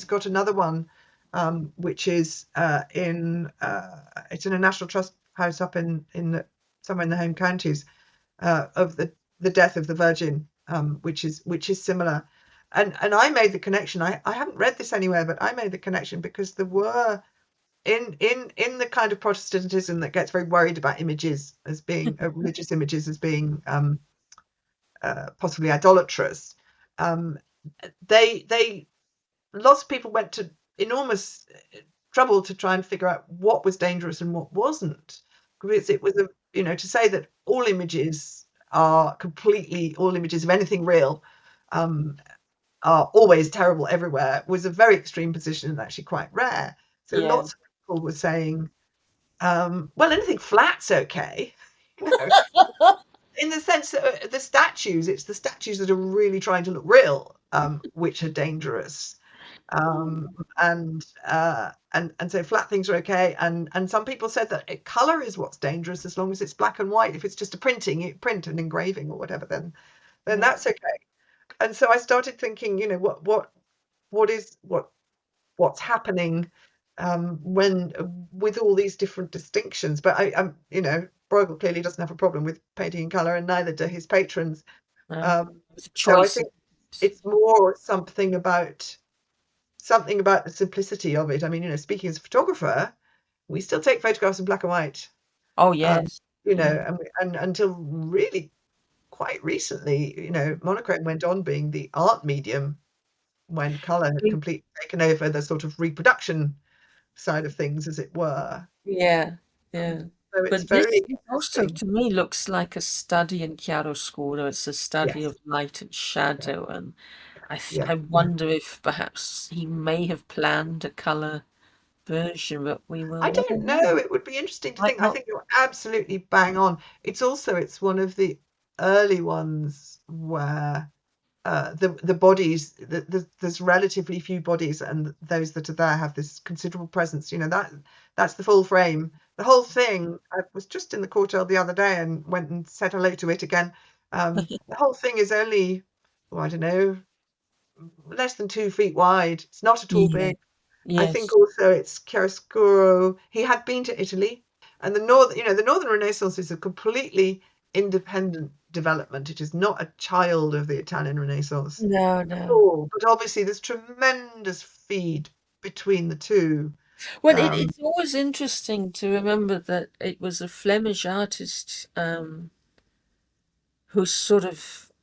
got another one, which is it's in a National Trust house up in somewhere in the home counties, of the death of the Virgin, which is similar. And I made the connection. I haven't read this anywhere, but I made the connection because there were in the kind of Protestantism that gets very worried about images as being religious images as being possibly idolatrous. Um, they lots of people went to enormous trouble to try and figure out what was dangerous and what wasn't, because it was to say that all images of anything real um, are always terrible everywhere was a very extreme position and actually quite rare. So Yeah. lots of people were saying, well, anything flat's okay. In the sense that it's the statues that are really trying to look real, which are dangerous. Um, and so flat things are okay. And some people said that color is what's dangerous as long as it's black and white. If it's just a print and engraving or whatever, then that's okay. And so I started thinking, what's happening when with all these different distinctions. But Bruegel clearly doesn't have a problem with painting in color, and neither do his patrons. It's a So I choice. think it's more something about the simplicity of it. I mean, speaking as a photographer, we still take photographs in black and white. Oh, Um, yes. Yeah. and until really quite recently, monochrome went on being the art medium when color had completely taken over the sort of reproduction side of things, as it were. Yeah. Yeah. So it's But this very also, interesting. to me, looks like a study in chiaroscuro. It's a study Yes. of light and Yeah. shadow, and Yeah. I wonder if perhaps he may have planned a color version, but we will I never don't know. know. It would be interesting to Might think. I not. think you're absolutely bang on. It's one of the early ones where the bodies, there's relatively few bodies, and those that are there have this considerable presence. That's the full frame. The whole thing. I was just in the courtyard the other day and went and said hello to it again. The whole thing is only, oh, I don't know, less than 2 feet wide. It's not at all Yeah. big. I think Yes. also it's chiaroscuro. He had been to Italy, and the Northern Renaissance is a completely independent development. It is not a child of the Italian Renaissance No, at no. all. But obviously, there's tremendous feed between the two. Well, Um, it's always interesting to remember that it was a Flemish artist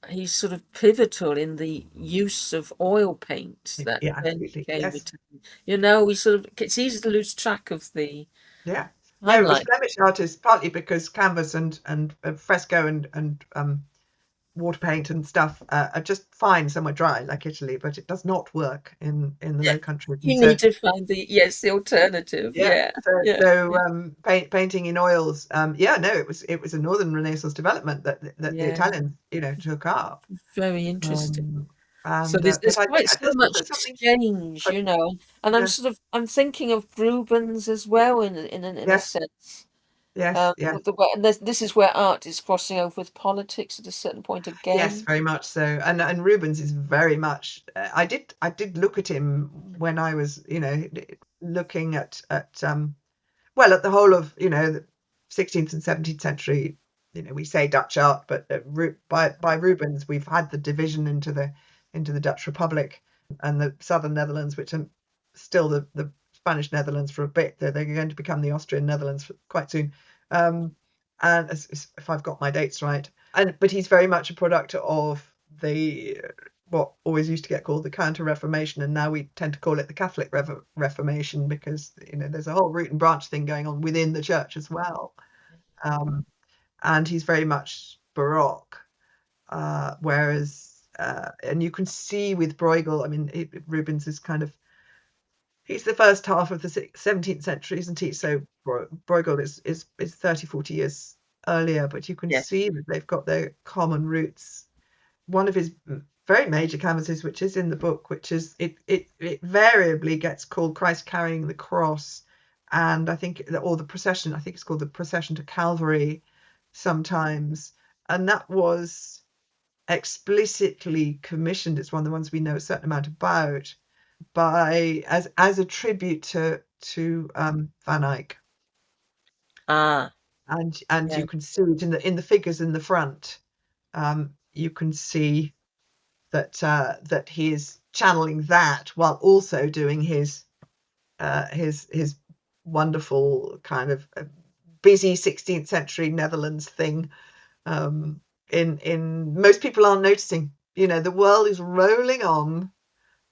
he's sort of pivotal in the use of oil paints that yeah, then absolutely. came Yes. into, it's easy to lose track of the Yeah. No, it was timeline. Flemish artists, partly because canvas and fresco and water paint and stuff are just fine somewhere dry, like Italy, but it does not work in the Yeah, Low Countries. And you so need to find the alternative. yeah, Yeah, so yeah, so yeah, painting in oils. Yeah, no, it was a Northern Renaissance development that the yeah. Italians took up. Very interesting. Um, So and there's but I think quite so there's much also something. exchange, But and yeah, I'm thinking of Rubens as well in a yes, sense. yes, yes. And this is where art is crossing over with politics at a certain point Yes, again. very much so. And Rubens is very much. I did look at him when I was looking at the whole of the 16th and 17th century. We say Dutch art, but by Rubens we've had the division into the Dutch Republic and the southern Netherlands, which are still the Spanish Netherlands for a bit. They're going to become the Austrian Netherlands quite soon. And if I've got my dates right, but he's very much a product of the what always used to get called the Counter-Reformation, and now we tend to call it the Catholic Reformation because there's a whole root and branch thing going on within the church as well. Um, and he's very much Baroque, whereas and you can see with Bruegel, I mean, Rubens is he's the first half of the 17th century, isn't he? So Bruegel is 30, 40 years earlier, but you can Yes. see that they've got their common roots. One of his very major canvases, which is in the book, which is it variably gets called Christ Carrying the Cross, and I think or the procession. I think it's called the Procession to Calvary sometimes, and that was explicitly commissioned. It's one of the ones we know a certain amount about by as a tribute to Van Eyck, Ah, and you yeah. can see it in the figures in the front. You can see that he is channeling that while also doing his wonderful kind of busy 16th century Netherlands thing. In most people aren't noticing. The world is rolling on,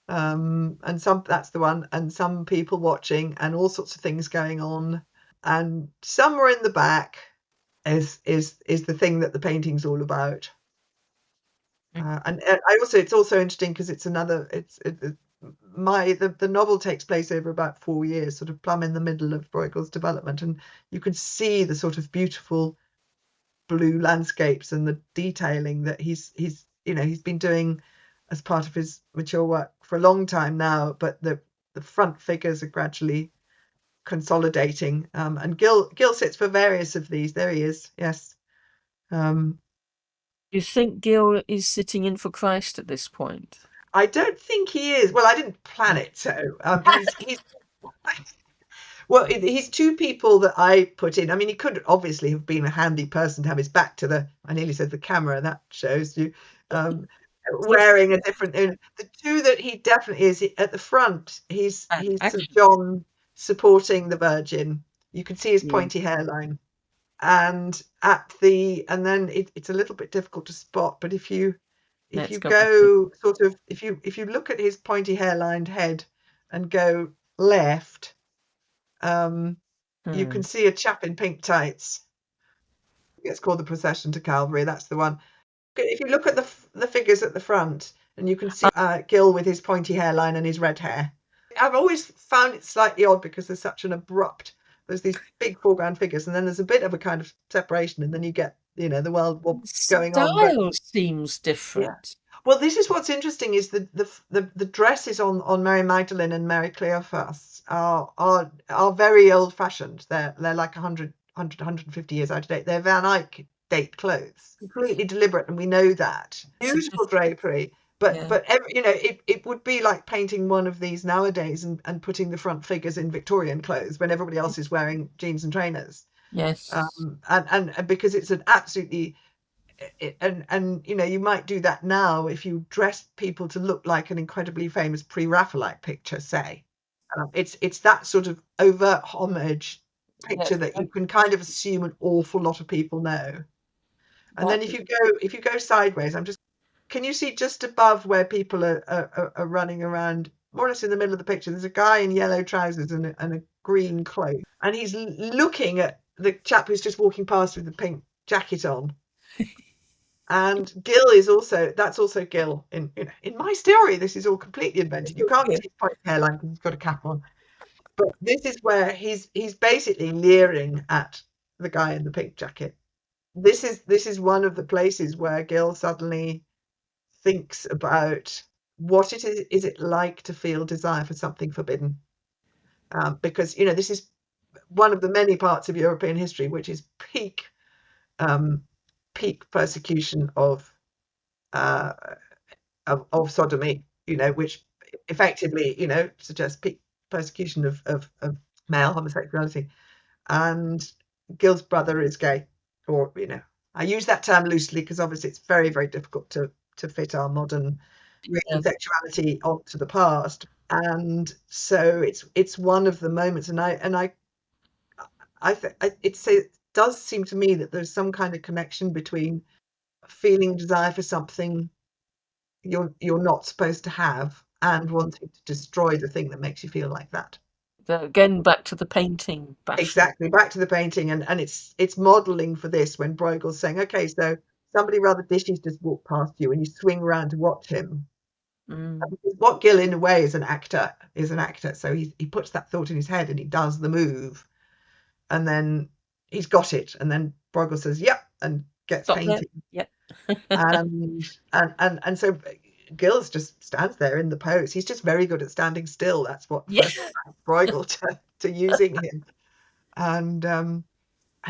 and that's the one, and some people watching, and all sorts of things going on, and somewhere in the back is the thing that the painting's all about. And it's also interesting because it's another the novel takes place over about 4 years, sort of plumb in the middle of Bruegel's development, and you can see the sort of beautiful blue landscapes and the detailing that he's been doing as part of his mature work for a long time now, but the front figures are gradually consolidating. And Gil sits for various of these. There he is. Yes. Um, You think Gil is sitting in for Christ at this point? I don't think he is. Well, I didn't plan it, so he's well, he's two people that I put in. I mean, he could obviously have been a handy person to have his back to I nearly said the camera, that shows you, um, Yes. wearing a different. The two that he definitely is at the front, he's St. Actually, John supporting the Virgin. You can see his yeah. pointy hairline. And then it's a little bit difficult to spot, but if Let's you go and see. go sort of if you look at his pointy hairlined head and go left, um, you can Hmm. see a chap in pink tights. It's called the Procession to Calvary. That's the one. If you look at the figures at the front, and you can see Gil with his pointy hairline and his red hair. I've always found it slightly odd because there's these big foreground figures, and then there's a bit of a kind of separation, and then you get the world going on. But Style seems yeah. different. Well, this is what's interesting is the dresses on Mary Magdalene and Mary Cleophas are very old fashioned. They're like 150 years out of date. They're Van Eyck date clothes, completely deliberate, and we know that. Beautiful Sophisticated. drapery, but Yeah. but it would be like painting one of these nowadays and putting the front figures in Victorian clothes when everybody else is wearing jeans and trainers. Yes. And because it's an absolutely and you might do that now if you dress people to look like an incredibly famous pre-Raphaelite picture, say. It's that sort of overt homage Yes. picture that you can kind of assume an awful lot of people know. And That then if you go sideways, can you see just above where people are running around, more or less in the middle of the picture? There's a guy in yellow trousers and a green cloak, and he's looking at the chap who's just walking past with the pink jacket on. And Gil that's also Gil in my story. This is all completely invented. You can't yeah. see his pointy hairline because he's got a cap on. But this is where he's basically leering at the guy in the pink jacket. This is one of the places where Gil suddenly thinks about what is it like to feel desire for something forbidden. Because this is one of the many parts of European history which is um, peak persecution uh, of sodomy, which effectively, suggests peak persecution of male homosexuality. And Gil's brother is gay, or I use that term loosely because obviously it's very, very difficult to fit our modern Yeah. sexuality onto the past. And so it's one of the moments, and it does seem to me that there's some kind of connection between feeling desire for something you're not supposed to have and wanting to destroy the thing that makes you feel like that. Again, back to the painting bashing. Exactly. Back to the painting, and it's modeling for this when Bruegel's saying, okay, so somebody rather dishy just walked past you and you swing around to watch him. Mm. Because what Gill in a way is an actor. So he puts that thought in his head and he does the move, and then he's got it, and then Bruegel says, yep, and gets Stop there. painting. Yeah. And so Gills just stands there in the pose. He's just very good at standing still. That's what Yeah. first Bruegel to using him. And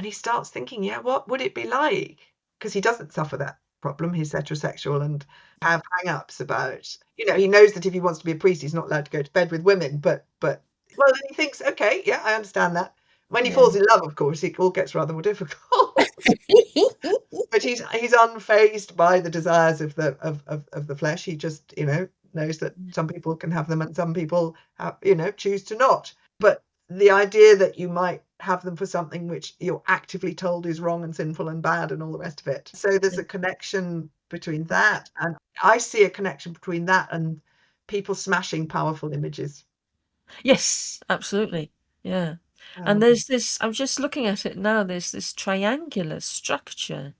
he starts thinking, yeah, what would it be like? Because he doesn't suffer that problem. He's heterosexual and have hang-ups about, he knows that if he wants to be a priest, he's not allowed to go to bed with women. Well, then he thinks, okay, yeah, I understand that. When he Yeah. falls in love, of course, it all gets rather more difficult. But he's unfazed by the desires of the flesh. He just, knows that some people can have them and some people have, choose to not. But the idea that you might have them for something which you're actively told is wrong and sinful and bad and all the rest of it. So there's a connection between that, and I see a connection between that and people smashing powerful images. Yes, absolutely. Yeah. And Um, there's this, I'm just looking at it now, there's this triangular structure.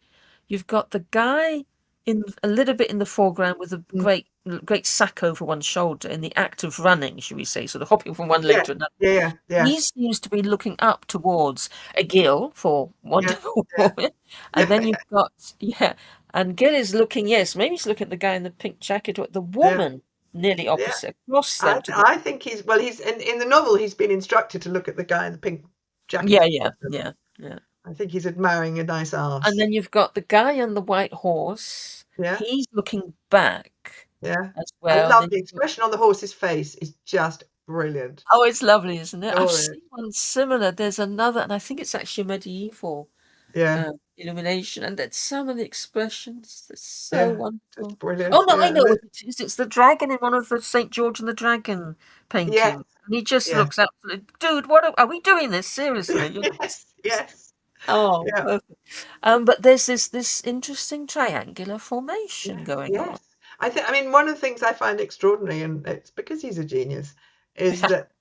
You've got the guy in a little bit in the foreground with a mm, great sack over one shoulder in the act of running, should we say, sort of hopping from one leg yeah, to another. yeah, yeah, yeah, He seems to be looking up towards a Gill for yeah, Wonder yeah, Woman. And yeah, then you've got, yeah, and Gill is looking, yes, maybe he's looking at the guy in the pink jacket or the yeah, woman nearly yeah. opposite, across I them to the. I think he's in the novel he's been instructed to look at the guy in the pink jacket Yeah, at the yeah, bottom. yeah, yeah. I think he's admiring a nice And arse. then you've got the guy on the white horse. Yeah, He's looking back yeah. as I well. And love then the you've got, expression on the horse's face is just brilliant. oh, it's lovely, isn't it? I've Adore it. seen one similar. There's another, and I think it's actually a medieval Yeah, illumination, and that's some of the expressions. That's so yeah. Just wonderful. Oh brilliant. no, I Yeah. know what it is. It's the dragon in one of the St. George and the Dragon Yes, paintings. And he just yeah. looks absolutely, dude, what are we doing this seriously? Yes, yes. Oh, Yeah. perfect. But there's this interesting triangular formation Yes, going on. yes. I mean, one of the things I find extraordinary, and it's because he's a genius, is that,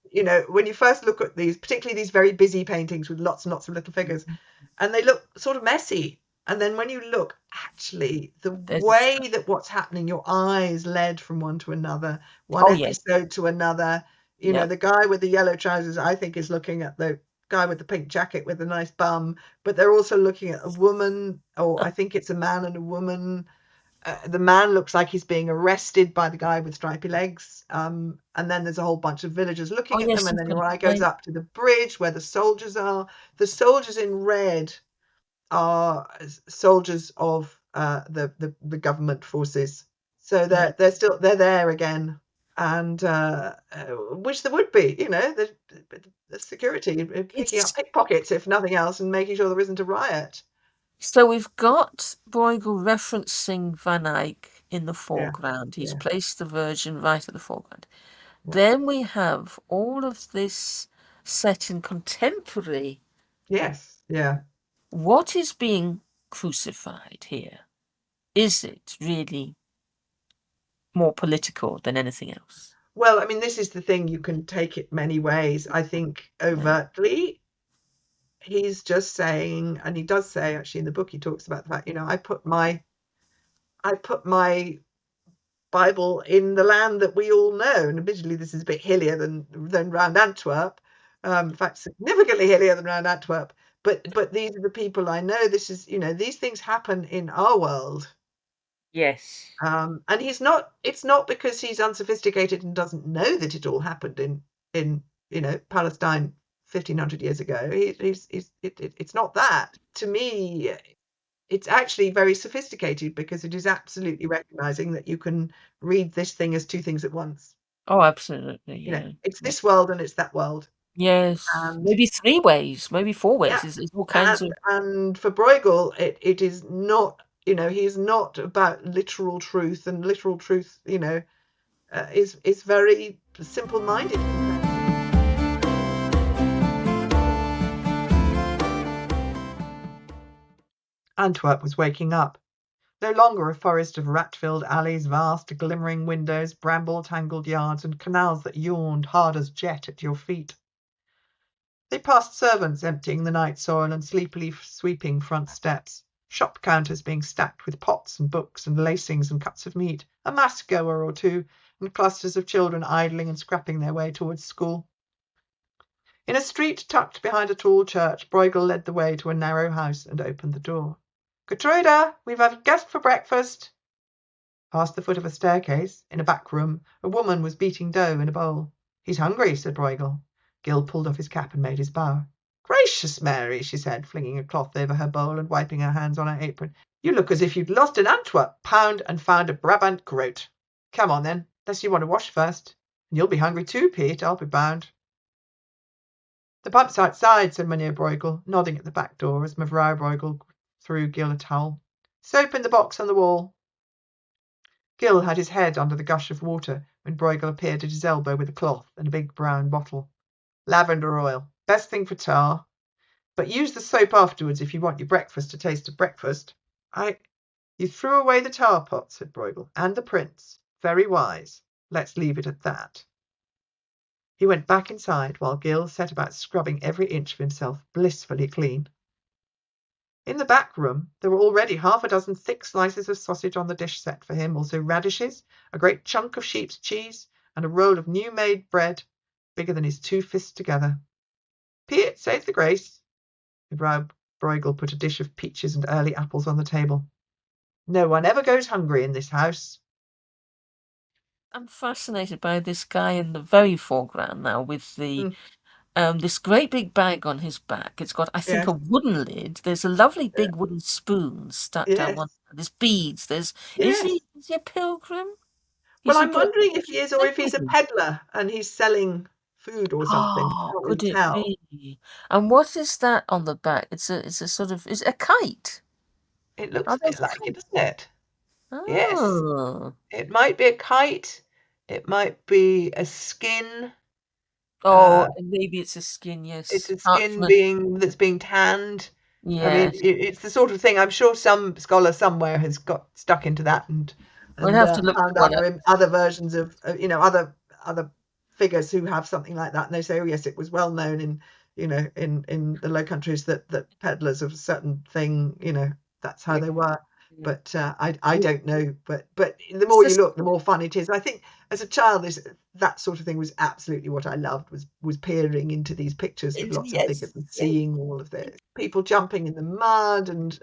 when you first look at these, particularly these very busy paintings with lots and lots of little figures, and they look sort of messy. And then when you look, actually, the There's a way that what's happening, your eye is led from one to another, one oh yes, episode to another. yep. The guy with the yellow trousers, I think, is looking at the guy with the pink jacket with the nice bum, but they're also looking at a woman, or I think it's a man and a woman. The man looks like he's being arrested by the guy with stripy legs. And then there's a whole bunch of villagers Oh looking at them. yes, And he's then got your a eye goes eye. up to the bridge where the soldiers are. The soldiers in red are soldiers of the government forces. So Yeah. they're there again, and which there would be, the security picking up It's pickpockets if nothing else, and making sure there isn't a riot. so we've got Bruegel referencing Van Eyck in the Yeah, foreground. He's yeah, placed the Virgin right at the foreground. yeah. Then we have all of this set in contemporary. Yes, yeah. What is being crucified here? Is it really more political than anything else? Well, I mean, this is the thing, you can take it many ways. I think Yeah. overtly, he's just saying, and he does say actually in the book, he talks about the fact, I put my Bible in the land that we all know. And admittedly, this is a bit hillier than round Antwerp. In fact, significantly hillier than round Antwerp. But these are the people I know. This is, these things happen in our world. Yes. And it's not because he's unsophisticated and doesn't know that it all happened in Palestine 1500 years ago. It's not that. To me, it's actually very sophisticated because it is absolutely recognizing that you can read this thing as two things at once. Oh, absolutely. Yeah. It's Yeah. this world and it's that world. Yes. And Maybe three ways, maybe four ways. yeah, There's all kinds and of. and for Bruegel, it is not, he's not about literal truth, and literal truth, is very simple-minded compared. Antwerp was waking up. No longer a forest of rat-filled alleys, vast glimmering windows, bramble-tangled yards, and canals that yawned hard as jet at your feet. They passed servants emptying the night soil and sleepily sweeping front steps, shop counters being stacked with pots and books and lacings and cuts of meat, a mass goer or two, and clusters of children idling and scrapping their way towards school. In a street tucked behind a tall church, Bruegel led the way to a narrow house and opened the door. "Gertrude, we've a guest for breakfast." Past the foot of a staircase, in a back room, a woman was beating dough in a bowl. "He's hungry," said Bruegel. Gil pulled off his cap and made his bow. "Gracious Mary," she said, flinging a cloth over her bowl and wiping her hands on her apron. "You look as if you'd lost an Antwerp pound and found a Brabant groat. Come on, then, unless you want to wash first. And you'll be hungry too, Pete, I'll be bound." "The pump's outside," said Mynheer Bruegel, nodding at the back door as Mevrouw Bruegel threw Gil a towel. "Soap in the box on the wall." Gil had his head under the gush of water when Bruegel appeared at his elbow with a cloth and a big brown bottle. "Lavender oil. Best thing for tar. But use the soap afterwards if you want your breakfast to taste of breakfast." You threw away the tar pot," said Bruegel, "and the prints. Very wise. Let's leave it at that." He went back inside while Gil set about scrubbing every inch of himself blissfully clean. In the back room there were already half a dozen thick slices of sausage on the dish set for him, also radishes, a great chunk of sheep's cheese, and a roll of new-made bread bigger than his 2 fists together. "Piet, save the grace." Mevrouw Bruegel put a dish of peaches and early apples on the table. "No one ever goes hungry in this house." I'm fascinated by this guy in the very foreground now with the Mm, this great big bag on his back. It's got, I think, a yes, wooden lid. There's a lovely big wooden spoon stuck down yes, one. There's beads. There's yes. is he a pilgrim? Well, He's a I'm wondering if he is or if he's a pilgrim. peddler and he's selling food or something. I Oh, can't really could it tell. be? And what is that on the back? It's a sort of, is it a kite? It looks Are a bit those like it, kites? doesn't it? Yes. Oh. It might be a kite. It might be a skin. Oh, Uh, and maybe it's a skin, it's yes. a skin Parchment. that's being tanned. I mean, Yes. it's the sort of thing I'm sure some scholar somewhere has got stuck into that We'll and have to look found one up. other versions of other figures who have something like that, and they say, oh yes, it was well known in in the Low Countries that peddlers of a certain thing, that's how Yeah. they were. Yeah. But I don't know. But the It's more you this, look, the more fun it is. I think as a child, that sort of thing was absolutely what I loved, was peering into these pictures of lots of yes, figures and yes. seeing all of this. People jumping in the mud and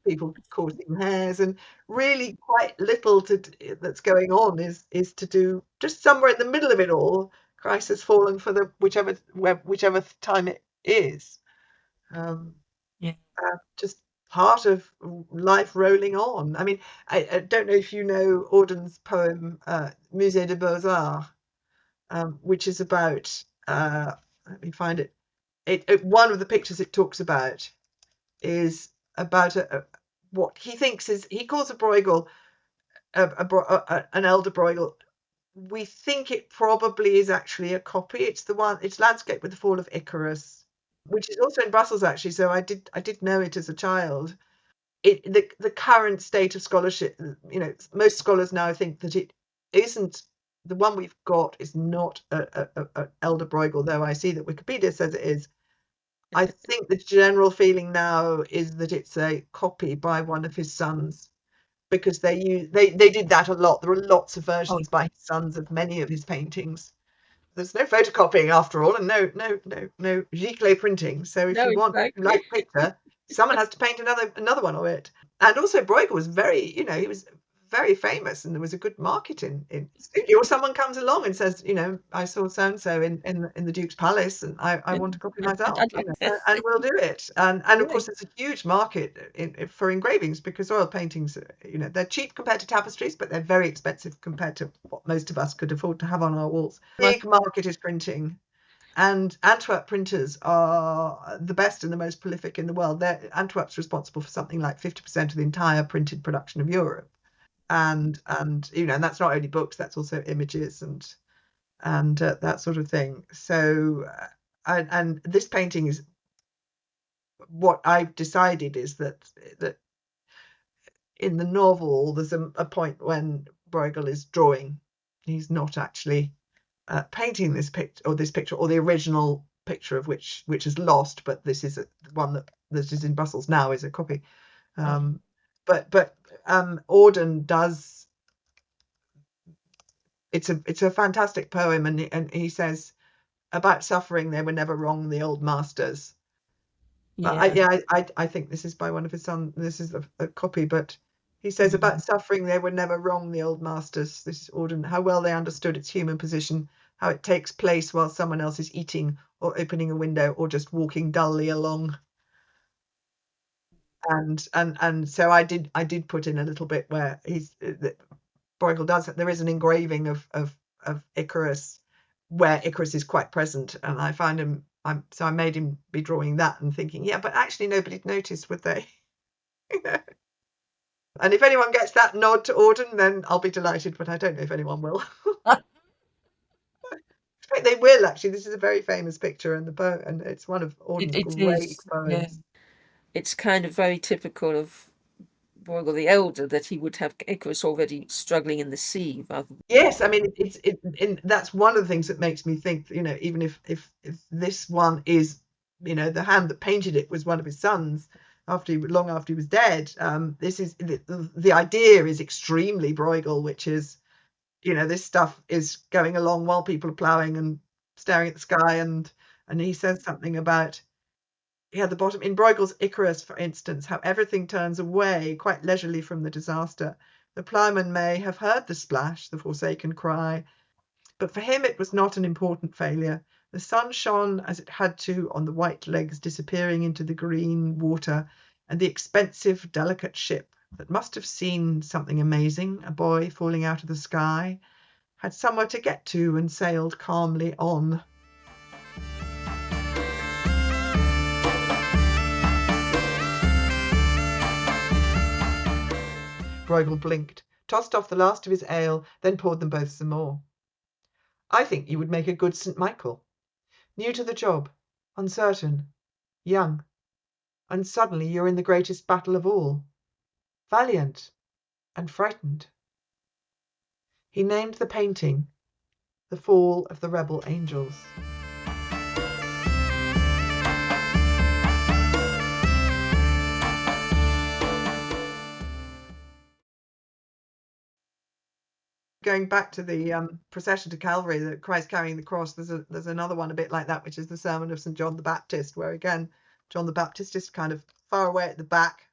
people causing hairs, and really quite little that's going on is to do just somewhere in the middle of it all. Christ has fallen for the whichever time it is. Um, Yeah. just part of life rolling on. I mean, I don't know if you know Auden's poem Musée des Beaux-Arts, which is about, let me find it. One of the pictures it talks about is about what he thinks is, he calls a Bruegel an elder Bruegel. We think it probably is actually a copy. It's Landscape with the Fall of Icarus, which is also in Brussels actually. So I did know it as a child. The current state of scholarship, most scholars now think that it isn't, the one we've got is not a elder Bruegel, though I see that Wikipedia says it is. I think the general feeling now is that it's a copy by one of his sons, because they did that a lot. There are lots of Oh, versions by his sons of many of his paintings. There's no photocopying after all, and no giclée printing. So if no, you exactly. like a picture, someone has to paint another one of it. And also Bruegel was he was very famous, and there was a good market in studio. Or someone comes along and says, I saw so and so in the Duke's Palace, and I want to copy myself, I'd like to and we'll do it. And of think. course, there's a huge market for engravings, because oil paintings, they're cheap compared to tapestries, but they're very expensive compared to what most of us could afford to have on our walls. Big market is printing. And Antwerp printers are the best and the most prolific in the world. Antwerp's responsible for something like 50% of the entire printed production of Europe. And that's not only books, that's also images and that sort of thing. So and this painting is, what I've decided is that in the novel there's a point when Bruegel is drawing. He's not actually painting this picture or the original picture of which is lost, but this is the one that is in Brussels now is a copy. Oh, Um, but Auden does. It's a fantastic poem, and he says about suffering they were never wrong, the old masters. But yeah. I think this is by one of his sons. This is a copy, but he says Mm. about suffering they were never wrong, the old masters. This is Auden. How well they understood its human position, how it takes place while someone else is eating or opening a window or just walking dully along. And so I did put in a little bit where Bruegel does, there is an engraving of Icarus where Icarus is quite present, and I find him, so I made him be drawing that and thinking, yeah, but actually nobody'd noticed, would they? And if anyone gets that nod to Auden, then I'll be delighted, but I don't know if anyone will. They will, actually. This is a very famous picture, and it's one of Auden's It great is, yeah. poems. It's kind of very typical of Bruegel the Elder that he would have Icarus already struggling in the sea rather than... Yes, I mean that's one of the things that makes me think, even if this one is, the hand that painted it was one of his sons long after he was dead. This is the idea is extremely Bruegel, which is, this stuff is going along while people are ploughing and staring at the sky, and he says something about, yeah, the bottom in Bruegel's Icarus, for instance, how everything turns away quite leisurely from the disaster. The ploughman may have heard the splash, the forsaken cry, but for him it was not an important failure. The sun shone as it had to on the white legs disappearing into the green water, and the expensive, delicate ship that must have seen something amazing, a boy falling out of the sky, had somewhere to get to and sailed calmly on. Bruegel blinked, tossed off the last of his ale, then poured them both some more. I think you would make a good St. Michael. New to the job, uncertain, young, and suddenly you're in the greatest battle of all. Valiant and frightened. He named the painting The Fall of the Rebel Angels. Going back to the procession to Calvary, the Christ carrying the cross, there's another one a bit like that, which is the sermon of St. John the Baptist, where again John the Baptist is kind of far away at the back.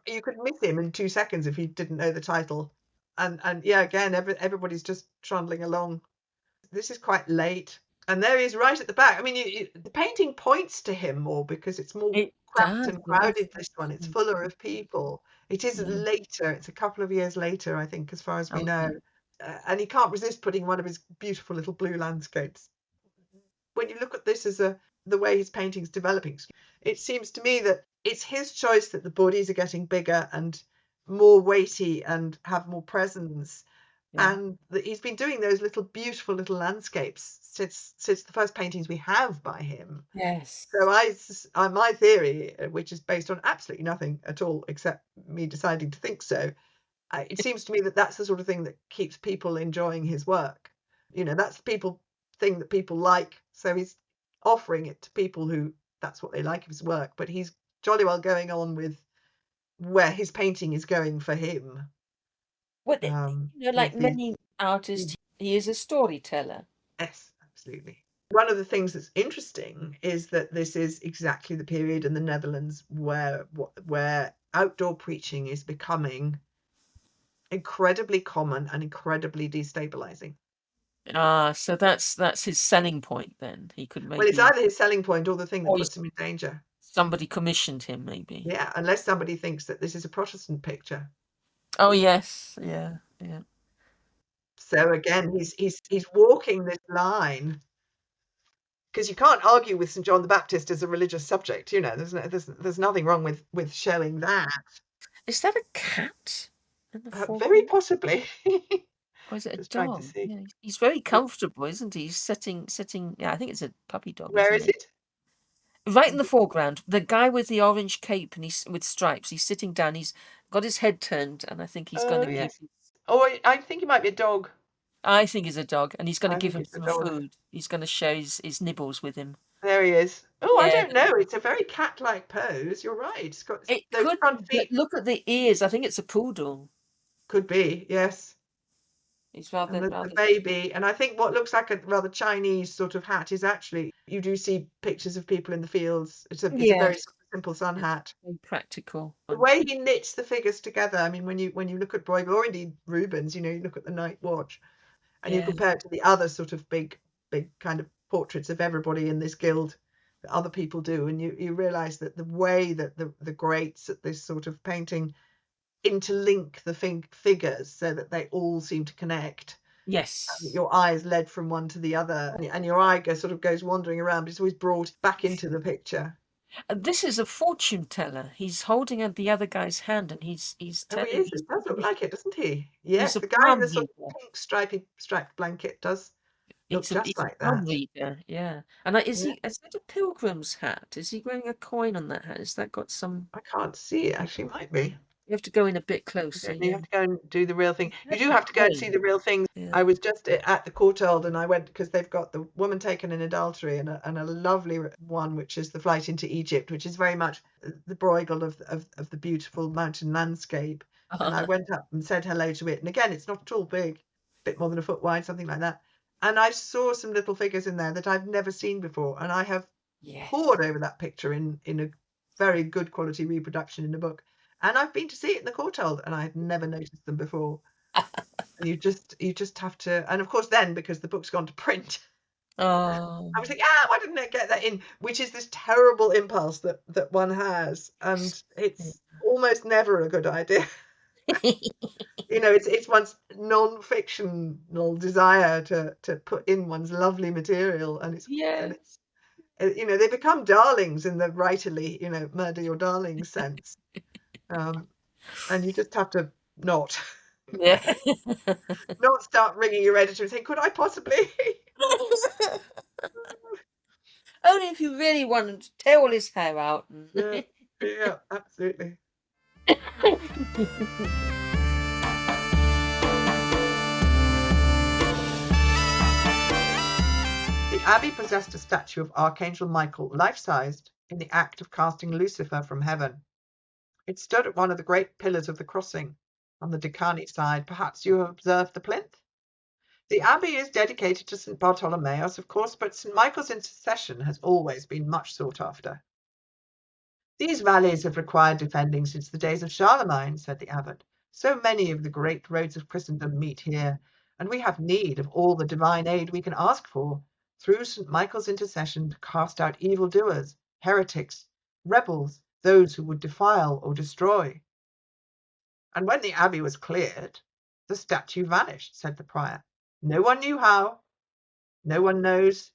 You could miss him in 2 seconds if you didn't know the title. And yeah, again, everybody's just trundling along. This is quite late, and there he is right at the back. I mean, the painting points to him more because it's more It cramped does, and yes. crowded. This one, it's fuller of people. It is Yeah. later. It's a couple of years later, I think, as far as we Oh, know. yeah. And he can't resist putting one of his beautiful little blue landscapes. When you look at this as the way his painting's developing, it seems to me that it's his choice that the bodies are getting bigger and more weighty and have more presence. Yeah. And he's been doing those little beautiful little landscapes since the first paintings we have by him. Yes. So my theory, which is based on absolutely nothing at all except me deciding to think so, it seems to me that that's the sort of thing that keeps people enjoying his work. That's the thing that people like. So he's offering it to people who that's what they like of his work. But he's jolly well going on with where his painting is going for him. Well, like With these, many artists, he is a storyteller. yes, absolutely. One of the things that's interesting is that this is exactly the period in the Netherlands where outdoor preaching is becoming incredibly common and incredibly destabilizing. Ah, so that's his selling point then. He could Well, it's maybe, either his selling point or the thing that or puts him in danger. somebody commissioned him maybe. Yeah, unless somebody thinks that this is a Protestant picture. Oh yes, yeah, yeah. So again, he's walking this line because you can't argue with St. John the Baptist as a religious subject. There's nothing wrong with showing that. Is that a cat in the Very foreground? possibly. Or is it a Just trying to dog? see. Yeah, he's very comfortable, isn't he? He's sitting. Yeah, I think it's a puppy dog, Where isn't is it? it? Right in the foreground, the guy with the orange cape and he's with stripes. He's sitting down. He's got his head turned, and I think he's going Oh to give. yes. Oh, I think it might be a dog. I think he's a dog, and he's going to I give think him it's a some dog. food. He's going to share his nibbles with him. There he is. Oh, I Yeah, don't know. It's a very cat-like pose. You're right. It's got it those could. front But feet. look at the ears. I think it's a poodle. Could be, yes. He's And rather the rather. baby, and I think what looks like a rather Chinese sort of hat is actually, you do see pictures of people in the fields. It's a very Yes, sort of simple sun it's hat. very practical. The way he knits the figures together, I mean, when you look at Bruegel or indeed Rubens, you look at the Night Watch, And you Yeah. compare it to the other sort of big kind of portraits of everybody in this guild that other people do, and you realize that the way that the greats at this sort of painting interlink the figures so that they all seem to connect. Yes. Your eye is led from one to the other, and your eye sort of goes wandering around, but it's always brought back into the picture. This is a fortune teller. He's holding out the other guy's hand, and he's Oh, he telling. is. It does look like it, doesn't he? He's Yes, a the guy in palm the sort reader. of pink striped blanket does look just He's a like palm that. reader. Yeah. And is Yeah, he? Is that a pilgrim's hat? Is he wearing a coin on that hat? Has that got some? I can't see it. Actually, might be. You have to go in a bit You closer. You Yeah. have to go and do the real thing. You do That's a have to go and see coin. the real things. Yeah. I was just at the Courtauld, and I went because they've got the woman taken in adultery and a lovely one, which is the flight into Egypt, which is very much the Bruegel of the beautiful mountain landscape. And I went up and said hello to it. And again, it's not at all big, a bit more than a foot wide, something like that. And I saw some little figures in there that I've never seen before. And I have Yes. pored over that picture in a very good quality reproduction in the book. And I've been to see it in the Courtauld, and I had never noticed them before. And you just have to, and of course then because the book's gone to print, Oh. I was like, why didn't I get that in? Which is this terrible impulse that one has, and it's almost never a good idea. It's one's non-fictional desire to put in one's lovely material, and Yes. they become darlings in the writerly, murder your darlings sense. And you just have to not Yeah. not start ringing your editor and saying, could I possibly? Only if you really want him to tear all his hair out. Yeah, yeah, absolutely. The abbey possessed a statue of Archangel Michael, life-sized, in the act of casting Lucifer from heaven. It stood at one of the great pillars of the crossing, on the Decani side. Perhaps you have observed the plinth? The abbey is dedicated to St. Bartholomeus, of course, but St. Michael's intercession has always been much sought after. These valleys have required defending since the days of Charlemagne, said the abbot. So many of the great roads of Christendom meet here, and we have need of all the divine aid we can ask for, through St. Michael's intercession, to cast out evildoers, heretics, rebels, those who would defile or destroy. And when the abbey was cleared, the statue vanished, said the prior. No one knew how. No one knows,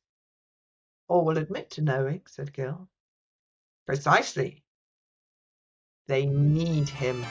or will admit to knowing, said Gill. Precisely. They need him.